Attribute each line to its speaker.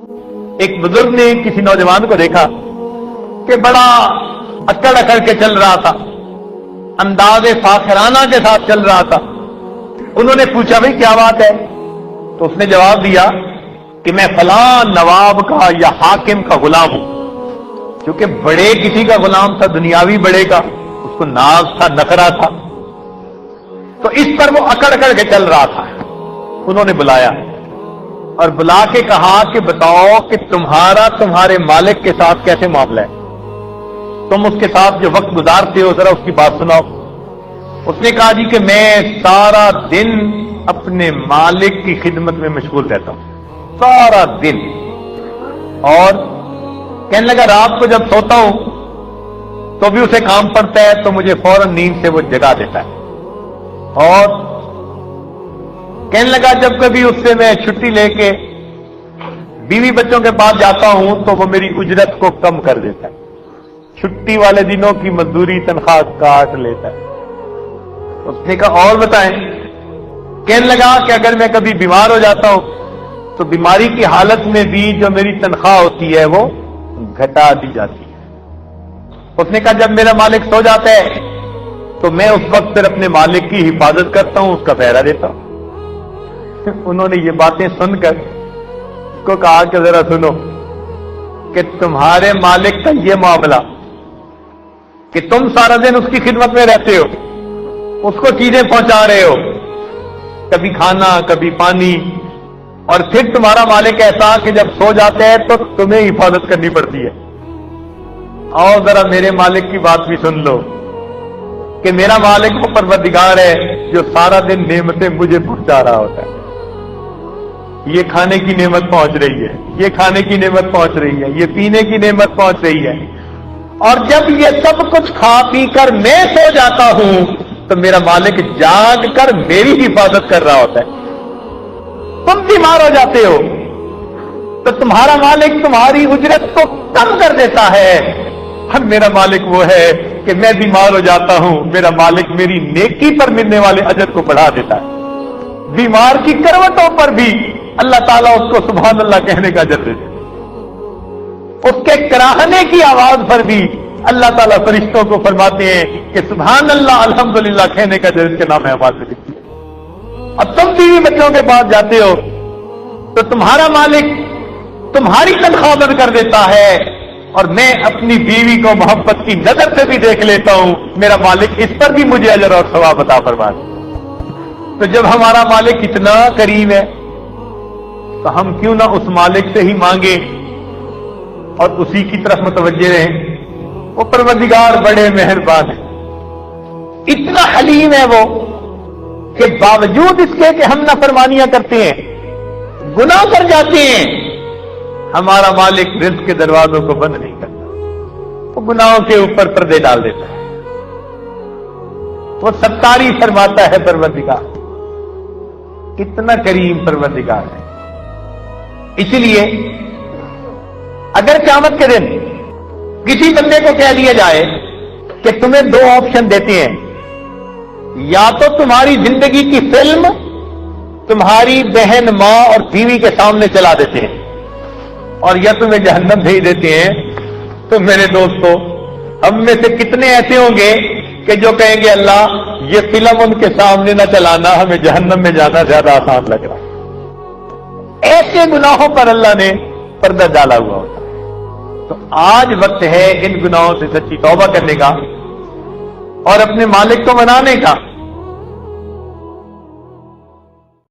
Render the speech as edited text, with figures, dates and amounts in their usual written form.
Speaker 1: ایک بزرگ نے کسی نوجوان کو دیکھا کہ بڑا اکڑ اکڑ کے چل رہا تھا، انداز فاخرانہ کے ساتھ چل رہا تھا۔ انہوں نے پوچھا بھائی کیا بات ہے؟ تو اس نے جواب دیا کہ میں فلاں نواب کا یا حاکم کا غلام ہوں۔ کیونکہ بڑے کسی کا غلام تھا، دنیاوی بڑے کا، اس کو ناز تھا، نخرا تھا، تو اس پر وہ اکڑ اکڑ کے چل رہا تھا۔ انہوں نے بلایا اور بلا کے کہا کہ بتاؤ کہ تمہارا تمہارے مالک کے ساتھ کیسے معاملہ ہے؟ تم اس کے ساتھ جو وقت گزارتے ہو ذرا اس کی بات سناؤ۔ اس نے کہا جی کہ میں سارا دن اپنے مالک کی خدمت میں مشغول رہتا ہوں، سارا دن۔ اور کہنے لگا رات کو جب سوتا ہوں تو بھی اسے کام پڑتا ہے تو مجھے فوراً نیند سے وہ جگا دیتا ہے۔ اور کہنے لگا جب کبھی اس سے میں چھٹی لے کے بیوی بچوں کے پاس جاتا ہوں تو وہ میری اجرت کو کم کر دیتا ہے، چھٹی والے دنوں کی مزدوری تنخواہ کاٹ لیتا ہے۔ اس نے کہا اور بتائیں؟ کہنے لگا کہ اگر میں کبھی بیمار ہو جاتا ہوں تو بیماری کی حالت میں بھی جو میری تنخواہ ہوتی ہے وہ گھٹا دی جاتی ہے۔ اس نے کہا جب میرا مالک سو جاتا ہے تو میں اس وقت پھر اپنے مالک کی حفاظت کرتا ہوں، اس کا پہرا دیتا ہوں۔ انہوں نے یہ باتیں سن کر اس کو کہا کہ ذرا سنو کہ تمہارے مالک کا یہ معاملہ کہ تم سارا دن اس کی خدمت میں رہتے ہو، اس کو چیزیں پہنچا رہے ہو، کبھی کھانا کبھی پانی، اور پھر تمہارا مالک ایسا کہ جب سو جاتے ہیں تو تمہیں حفاظت کرنی پڑتی ہے۔ اور ذرا میرے مالک کی بات بھی سن لو کہ میرا مالک وہ پروردگار ہے جو سارا دن نعمتیں مجھے پہنچا رہا ہوتا ہے۔ یہ کھانے کی نعمت پہنچ رہی ہے، یہ کھانے کی نعمت پہنچ رہی ہے، یہ پینے کی نعمت پہنچ رہی ہے، اور جب یہ سب کچھ کھا پی کر میں سو جاتا ہوں تو میرا مالک جاگ کر میری حفاظت کر رہا ہوتا ہے۔ تم بیمار ہو جاتے ہو تو تمہارا مالک تمہاری اجرت کو کم کر دیتا ہے، اور میرا مالک وہ ہے کہ میں بیمار ہو جاتا ہوں، میرا مالک میری نیکی پر ملنے والے اجر کو بڑھا دیتا ہے۔ بیمار کی کروٹوں پر بھی اللہ تعالیٰ اس کو سبحان اللہ کہنے کا اجر دیتا ہے، اس کے کراہنے کی آواز پر بھی اللہ تعالیٰ فرشتوں کو فرماتے ہیں کہ سبحان اللہ الحمدللہ کہنے کا اجر اس کے نام آواز میں لکھی ہے۔ اب تم بیوی بچوں کے پاس جاتے ہو تو تمہارا مالک تمہاری تنخواہ بند کر دیتا ہے، اور میں اپنی بیوی کو محبت کی نظر سے بھی دیکھ لیتا ہوں، میرا مالک اس پر بھی مجھے اجر اور ثواب عطا فرماتا۔ تو جب ہمارا مالک اتنا کریم ہے تو ہم کیوں نہ اس مالک سے ہی مانگیں اور اسی کی طرف متوجہ رہیں۔ وہ پروردگار بڑے مہربان ہے، اتنا حلیم ہے وہ کہ باوجود اس کے کہ ہم نافرمانیاں کرتے ہیں، گناہ کر جاتے ہیں، ہمارا مالک رزق کے دروازوں کو بند نہیں کرتا، وہ گناہوں کے اوپر پردے ڈال دیتا ہے، وہ ستاری فرماتا ہے۔ پروردگار کتنا کریم پروردگار ہے۔ اسی لیے اگر قیامت کے دن کسی بندے کو کہہ دیا جائے کہ تمہیں دو آپشن دیتے ہیں، یا تو تمہاری زندگی کی فلم تمہاری بہن ماں اور بیوی کے سامنے چلا دیتے ہیں، اور یا تمہیں جہنم بھیج دیتے ہیں، تو میرے دوستو ہم میں سے کتنے ایسے ہوں گے کہ جو کہیں گے اللہ یہ فلم ان کے سامنے نہ چلانا، ہمیں جہنم میں جانا زیادہ آسان لگ رہا ہے۔ ایسے گناہوں پر اللہ نے پردہ ڈالا ہوا ہوتا ہے۔ تو آج وقت ہے ان گناہوں سے سچی توبہ کرنے کا اور اپنے مالک کو منانے کا۔